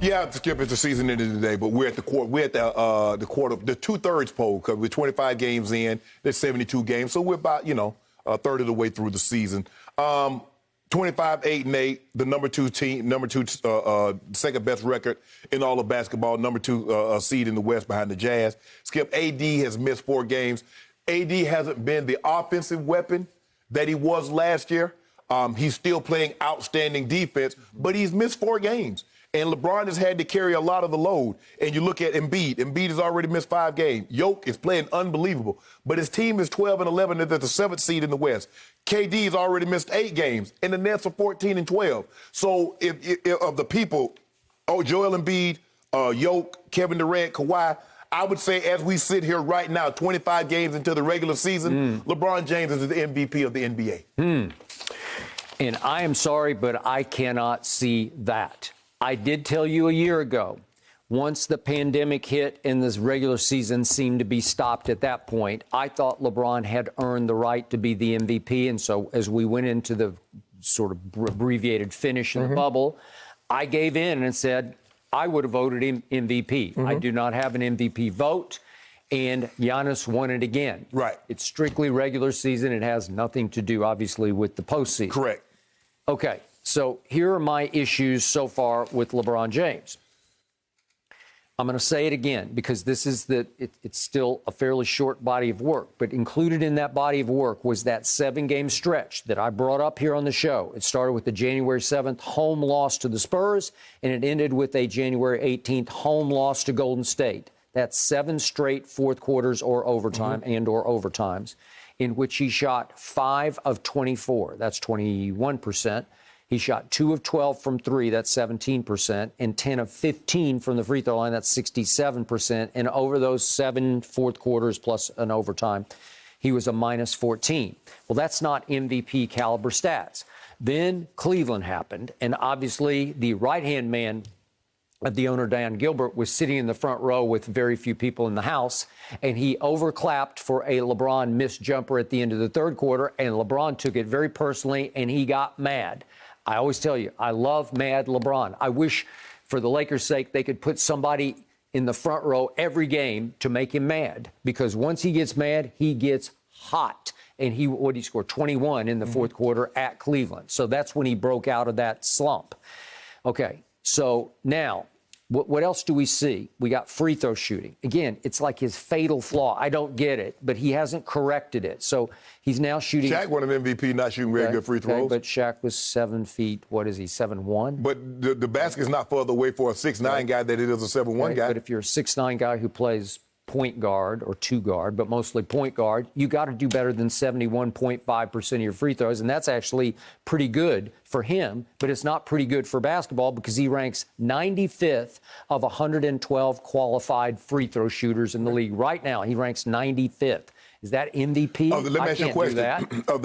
Yeah, Skip, it's the season ended today, but we're at the the 2/3 poll because we're 25 games in. There's 72 games, so we're about a third of the way through the season. 25-8-8, the number two team, second best record in all of basketball, number two seed in the West behind the Jazz. Skip, AD has missed 4 games. AD hasn't been the offensive weapon that he was last year. He's still playing outstanding defense, but he's missed 4 games. And LeBron has had to carry a lot of the load. And you look at Embiid. Embiid has already missed 5 games. Jokic is playing unbelievable. But his team is 12-11. They're the 7th seed in the West. KD has already missed 8 games. And the Nets are 14-12. So if of the people, Joel Embiid, Jokic, Kevin Durant, Kawhi, I would say as we sit here right now, 25 games into the regular season, LeBron James is the MVP of the NBA. And I am sorry, but I cannot see that. I did tell you a year ago, once the pandemic hit and this regular season seemed to be stopped at that point, I thought LeBron had earned the right to be the MVP. And so as we went into the sort of abbreviated finish in the bubble, I gave in and said I would have voted him MVP. I do not have an MVP vote. And Giannis won it again. Right. It's strictly regular season. It has nothing to do, obviously, with the postseason. Correct. Okay. So here are my issues so far with LeBron James. I'm going to say it again because this is it's still a fairly short body of work. But included in that body of work was that 7-game stretch that I brought up here on the show. It started with the January 7th home loss to the Spurs, and it ended with a January 18th home loss to Golden State. That's 7 straight fourth quarters or overtime or overtimes in which he shot 5 of 24. That's 21%. He shot 2 of 12 from 3, that's 17%, and 10 of 15 from the free throw line, that's 67%. And over those 7 fourth quarters plus an overtime, he was a minus 14. Well, that's not MVP caliber stats. Then Cleveland happened, and obviously the right-hand man of the owner, Dan Gilbert, was sitting in the front row with very few people in the house, and he overclapped for a LeBron missed jumper at the end of the third quarter, and LeBron took it very personally, and he got mad. I always tell you, I love mad LeBron. I wish, for the Lakers' sake, they could put somebody in the front row every game to make him mad. Because once he gets mad, he gets hot. And he scored 21 in the fourth quarter at Cleveland. So that's when he broke out of that slump. Okay, so now, what else do we see? We got free throw shooting. Again, it's like his fatal flaw. I don't get it, but he hasn't corrected it. So he's now shooting. Shaq won an MVP, not shooting very good free throws. But Shaq was 7 feet, what is he, 7'1"? But the basket's not further away for a 6'9" guy than it is a 7'1" guy. But if you're a 6'9" guy who plays point guard or 2 guard, but mostly point guard, you got to do better than 71.5% of your free throws. And that's actually pretty good for him, but it's not pretty good for basketball because he ranks 95th of 112 qualified free throw shooters in the league. Right now, he ranks 95th. Is that MVP? Let me ask you a question. Of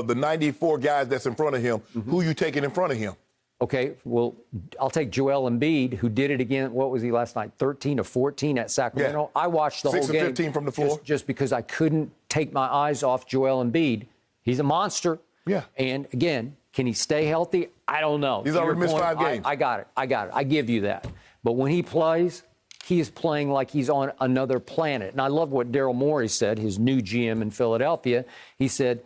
the 94 guys that's in front of him, who you taking in front of him? Okay, well, I'll take Joel Embiid, who did it again. What was he last night? 13 of 14 at Sacramento. Yeah. I watched the whole game. 6 of 15 from the floor. Just because I couldn't take my eyes off Joel Embiid. He's a monster. Yeah. And again, can he stay healthy? I don't know. He's already missed 5 games. I got it. I give you that. But when he plays, he is playing like he's on another planet. And I love what Daryl Morey said, his new GM in Philadelphia. He said,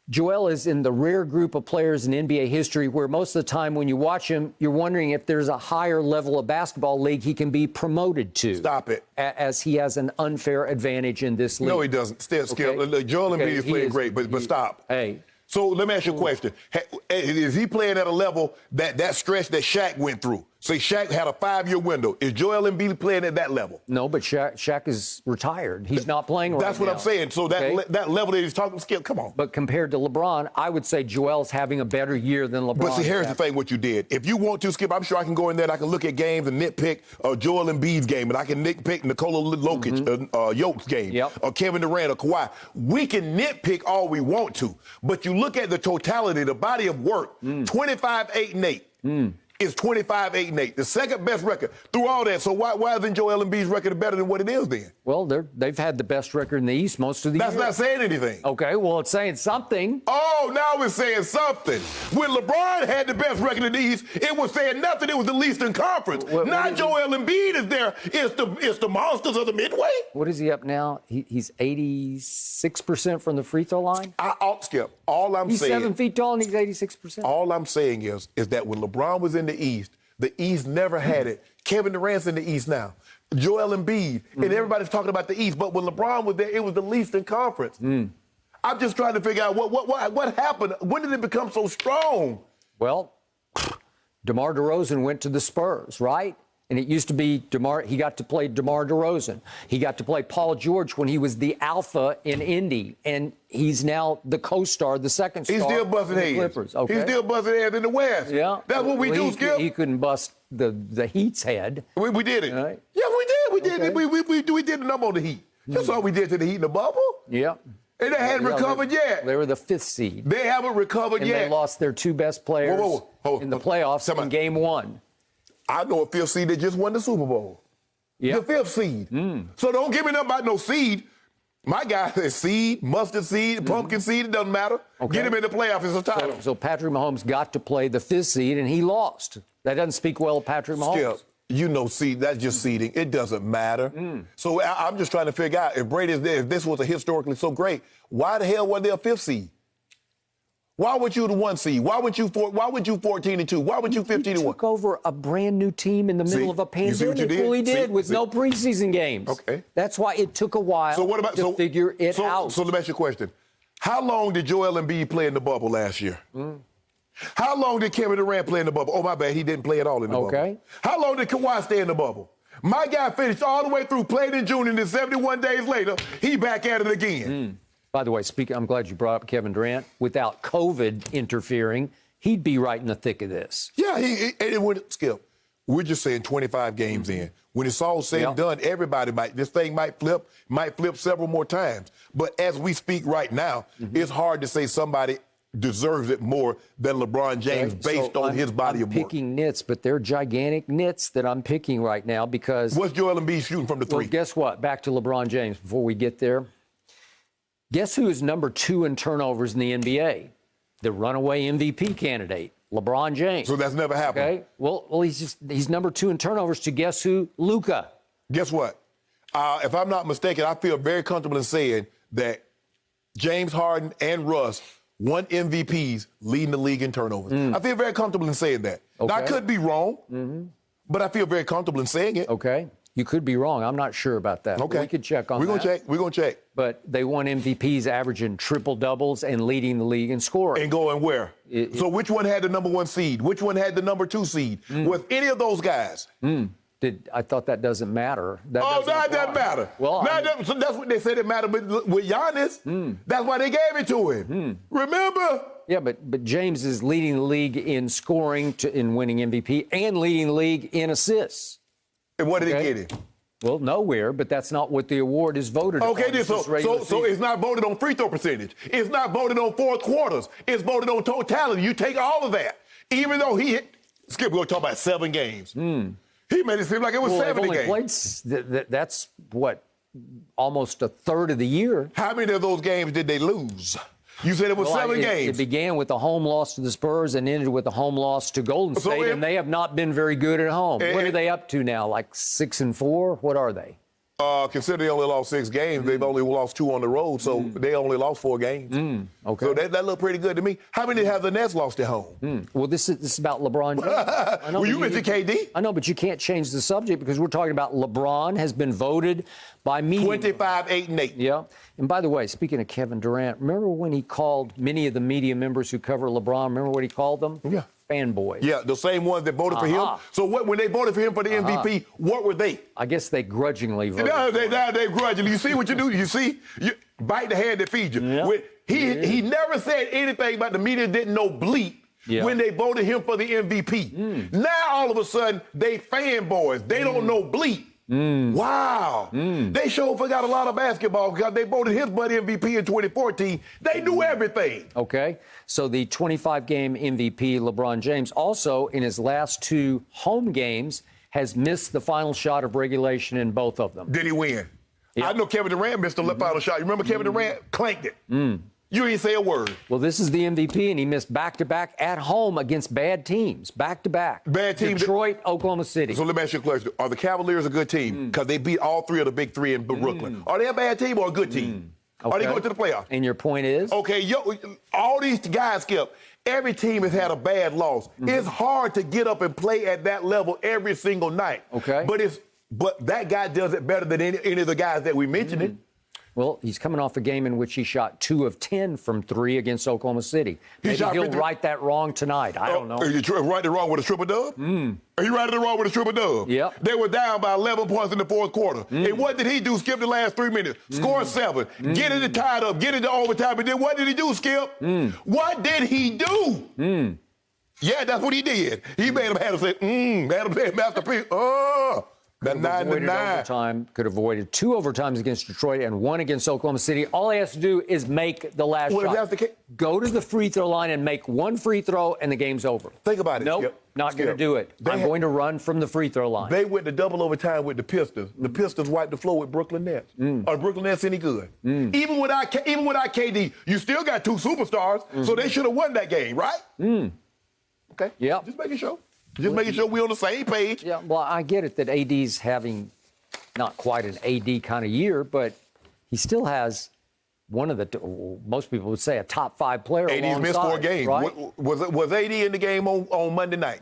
Joel is in the rare group of players in NBA history where most of the time when you watch him, you're wondering if there's a higher level of basketball league he can be promoted to. Stop it. As he has an unfair advantage in this league. No, he doesn't. Still, okay. Joel Embiid is playing great, but stop. Hey. So let me ask you a question. Is he playing at a level that stretch that Shaq went through? So Shaq had a 5-year window. Is Joel Embiid playing at that level? No, but Shaq is retired. He's not playing right now. That's what I'm saying. So that level that he's talking skill, come on. But compared to LeBron, I would say Joel's having a better year than LeBron. But see, here's the thing, what you did. If you want to, Skip, I'm sure I can go in there and I can look at games and nitpick Joel Embiid's game, and I can nitpick Nikola Jokic, Jokic's game, or Kevin Durant or Kawhi. We can nitpick all we want to, but you look at the totality, the body of work, 25-8-8. is 25-8-8, the second best record through all that. So why isn't Joel Embiid's record better than what it is then? Well, they've had the best record in the East most of the year. That's not saying anything. Okay, well, it's saying something. Oh, now it's saying something. When LeBron had the best record in the East, it was saying nothing. It was the least in conference. Now Joel Embiid is there. It's the monsters of the Midway. What is he up now? He's 86% from the free throw line? Skip. All I'm He's saying. 7 feet tall and he's 86%. All I'm saying is that when LeBron was in the East never had it. Kevin Durant's in the East now. Joel Embiid, and everybody's talking about the East, but when LeBron was there, it was the least in conference. I'm just trying to figure out what happened. When did it become so strong? Well, DeMar DeRozan went to the Spurs, right? And it used to be he got to play DeMar DeRozan. He got to play Paul George when he was the alpha in Indy. And he's now the co-star, the second star. He's still busting heads. Clippers. Okay. He's still busting heads in the West. Yeah. That's what we do, Skip. He couldn't bust the Heat's head. We did it. Right. Yeah, we did. We did the number on the Heat. That's all we did to the Heat in the bubble. Yeah. And they hadn't recovered yet. They were the 5th seed. They haven't recovered yet. And they lost their 2 best players in the playoffs in Game 1. I know a 5th seed that just won the Super Bowl. Yep. The 5th seed. So don't give me nothing about no seed. My guy is seed, mustard seed, pumpkin seed, it doesn't matter. Okay. Get him in the playoffs, it's a title. So Patrick Mahomes got to play the 5th seed, and he lost. That doesn't speak well of Patrick Mahomes. Skip, you know seed, that's just seeding. It doesn't matter. So I'm just trying to figure out, if Brady's there, if this was a historically so great, why the hell wasn't there a 5th seed? Why would you the 1 seed? Why would you 14-2? Why would you 15-1? He took over a brand new team in the middle of a pandemic. Well, he did with no preseason games. Okay. That's why it took a while to figure it out. So let me ask you a question. How long did Joel Embiid play in the bubble last year? How long did Kevin Durant play in the bubble? Oh, my bad, he didn't play at all in the bubble. How long did Kawhi stay in the bubble? My guy finished all the way through, played in June, and then 71 days later, he back at it again. By the way, I'm glad you brought up Kevin Durant. Without COVID interfering, he'd be right in the thick of this. Yeah, Skip, we're just saying 25 games in. When it's all said and done, this thing might flip several more times. But as we speak right now, it's hard to say somebody deserves it more than LeBron James based on his body of work. I'm picking nits, but they're gigantic nits that I'm picking right now because... What's Joel Embiid shooting from the 3? Well, guess what? Back to LeBron James before we get there. Guess who is number 2 in turnovers in the NBA? The runaway MVP candidate, LeBron James. So that's never happened. Okay. Well, he's number 2 in turnovers to guess who? Luka. Guess what? If I'm not mistaken, I feel very comfortable in saying that James Harden and Russ won MVPs leading the league in turnovers. I feel very comfortable in saying that. Now, I could be wrong, but I feel very comfortable in saying it. Okay. You could be wrong. I'm not sure about that. Okay. We could check on that. We're going to check. But they won MVPs averaging triple-doubles and leading the league in scoring. And going where? So which one had the number 1 seed? Which one had the number 2 seed? Was any of those guys? I thought that doesn't matter. That doesn't matter. Well, so that's what they said it mattered with Giannis. That's why they gave it to him. Remember? Yeah, but James is leading the league in scoring in winning MVP and leading the league in assists. And what did he get it? Well, nowhere, but that's not what the award is voted on. Okay, then, so it's not voted on free throw percentage. It's not voted on fourth quarters. It's voted on totality. You take all of that. Even though Skip, we're going to talk about 7 games. He made it seem like it was 70 games. That's what, almost a third of the year. How many of those games did they lose? You said it was 7 games. It began with a home loss to the Spurs and ended with a home loss to Golden State, and they have not been very good at home. What are they up to now, like 6-4? What are they? Consider they only lost 6 games. They've only lost 2 on the road, so they only lost 4 games. Okay. So that looked pretty good to me. How many have the Nets lost at home? Well, this is about LeBron James. Well, you mentioned KD. I know, but you can't change the subject because we're talking about LeBron has been voted by media. 25-8-8. Yeah. And by the way, speaking of Kevin Durant, remember when he called many of the media members who cover LeBron, remember what he called them? Yeah. Fanboys. Yeah, the same ones that voted for him. So when they voted for him for the MVP, what were they? I guess they grudgingly voted. No, they grudgingly. You see what you do? You see? You bite the hand that feeds you. Yeah. He never said anything about the media didn't know bleep when they voted him for the MVP. Now, all of a sudden, they fanboys. They don't know bleep. Wow. They sure forgot a lot of basketball because they voted his buddy MVP in 2014. They knew everything. Okay. So the 25-game MVP, LeBron James, also in his last 2 home games has missed the final shot of regulation in both of them. Did he win? Yep. I know Kevin Durant missed the final shot. You remember Kevin Durant clanked it. You didn't say a word. Well, this is the MVP, and he missed back-to-back at home against bad teams, back-to-back. Bad teams. Detroit, Oklahoma City. So let me ask you a question. Are the Cavaliers a good team? Because they beat all 3 of the big 3 in Brooklyn. Are they a bad team or a good team? Okay. Are they going to the playoffs? And your point is? Okay, all these guys, Skip, every team has had a bad loss. It's hard to get up and play at that level every single night. Okay. But that guy does it better than any of the guys that we mentioned. Well, he's coming off a game in which he shot 2 of 10 from 3 against Oklahoma City. Maybe he'll right that wrong tonight. I don't know. Are you right or wrong with a triple-dub? Are you right or wrong with a triple-dub? Yep. They were down by 11 points in the fourth quarter. And what did he do? Skip the last 3 minutes. Score 7. Get it tied up. Get it to overtime. And then what did he do, Skip? What did he do? Yeah, that's what he did. He made him have to say, had him say, masterpiece. That 9-9. Overtime, could have avoided 2 overtimes against Detroit and 1 against Oklahoma City. All he has to do is make the last shot. If that's the case, go to the free throw line and make 1 free throw, and the game's over. Think about it. Nope, Skip. not going to do it. I'm going to run from the free throw line. They went to double overtime with the Pistons. The Pistons wiped the floor with Brooklyn Nets. Are Brooklyn Nets any good? Even without KD, you still got 2 superstars, so they should have won that game, right? Okay. Yep. Just making sure. Just making sure we're on the same page. Yeah, well, I get it that AD's having not quite an AD kind of year, but he still has one of the, most people would say, a top 5 player. AD's missed 4 games. Right? Was AD in the game on Monday night?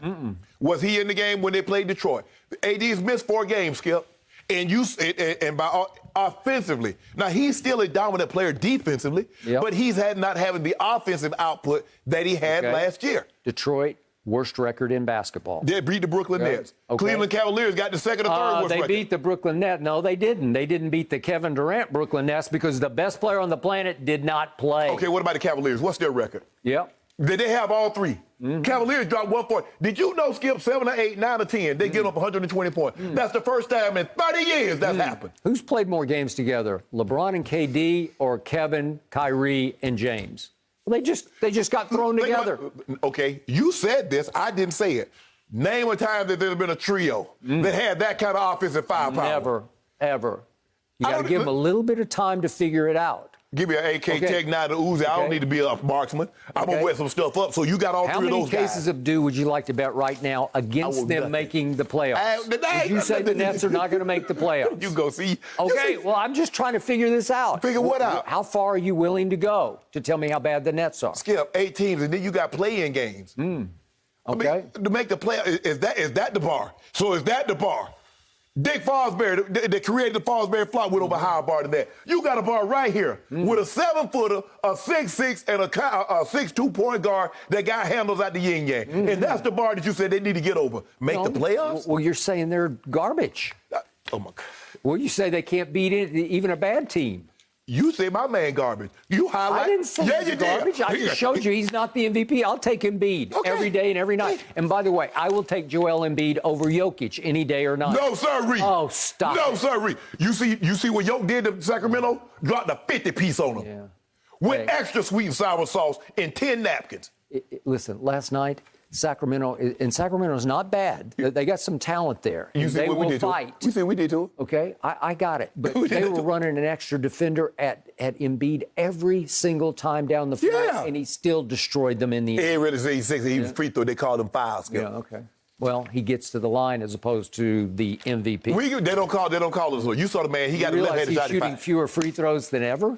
Was he in the game when they played Detroit? AD's missed 4 games, Skip. And by offensively. Now, he's still a dominant player defensively, but he's not having the offensive output that he had last year. Detroit, worst record in basketball. They beat the Brooklyn Nets. Cleveland Cavaliers got the second or third worst record. They beat the Brooklyn Nets. No, they didn't. They didn't beat the Kevin Durant Brooklyn Nets because the best player on the planet did not play. Okay, what about the Cavaliers? What's their record? Yep. Did they have all 3? Cavaliers dropped 1 point. Did you know, Skip, 7 or 8, 9 or 10, they get up 120 points. That's the first time in 30 years that's happened. Who's played more games together, LeBron and KD or Kevin, Kyrie, and James? Well, they just got thrown together. Okay, you said this. I didn't say it. Name a time that there's been a trio that had that kind of offensive firepower. Never, ever. You got to give them a little bit of time to figure it out. Give me an AK Tech 9 to Uzi. I don't need to be a marksman. I'm going to wet some stuff up. So you got all 3 of those guys. How many cases of do would you like to bet right now against them making the playoffs? Did you say the Nets are not going to make the playoffs? You go see. Okay, well, I'm just trying to figure this out. Figure what out? How far are you willing to go to tell me how bad the Nets are? Skip, 8 teams, and then you got play-in games. Okay. I mean, to make the play, is that the bar? So is that the bar? Dick Fosbury, they created the Fosbury flop with over a higher bar than that. You got a bar right here with a 7-footer, a 6'6", and a 6'2" point guard that got handles out the yin-yang. And that's the bar that you said they need to get over. Make the playoffs? Well, you're saying they're garbage. Oh, my God. Well, you say they can't beat even a bad team. You say my man garbage. You highlight. I didn't say he's garbage. I just showed you he's not the MVP. I'll take Embiid every day and every night. And by the way, I will take Joel Embiid over Jokic any day or night. No, sir, Reed. Oh, stop. No, sir, Reed. You see what Jokic did to Sacramento? Dropped a 50-piece on them. Yeah. With extra sweet and sour sauce and 10 napkins. Listen, last night, Sacramento's not bad. They got some talent there. They will fight. You see what we did to them. Okay, I got it. But they were running an extra defender at Embiid every single time down the floor, and he still destroyed them in the end. He ain't really say 6. He was free throw. They called him fouls. Yeah, okay. Well, he gets to the line as opposed to the MVP. They don't call us. You saw the man. He got a left-handed shot. He's shooting fewer free throws than ever?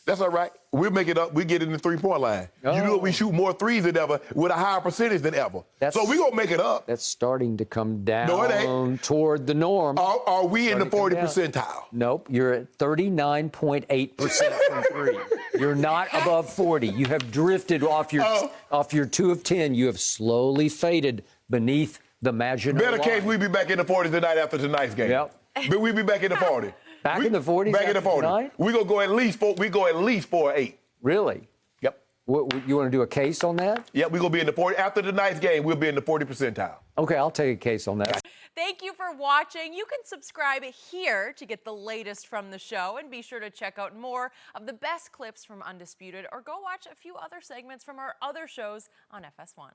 That's all right. We'll make it up. We get in the 3-point line. You know we shoot more threes than ever with a higher percentage than ever. So we're going to make it up. That's starting to come down no, it ain't. Toward the norm. Are we in the 40 percentile? Nope. You're at 39.8% from 3. You're not above 40. You have drifted off your 2 of 10. You have slowly faded beneath the imaginary line. Better case, we'll be back in the 40s tonight after tonight's game. Yep. But we'll be back in the 40s. In the 40s? Back in the 40s. We're going to go at least 4 or 8. Really? Yep. You want to do a case on that? Yeah, we're going to be in the 40. After tonight's game, we'll be in the 40 percentile. Okay, I'll take a case on that. Thank you for watching. You can subscribe here to get the latest from the show, and be sure to check out more of the best clips from Undisputed, or go watch a few other segments from our other shows on FS1.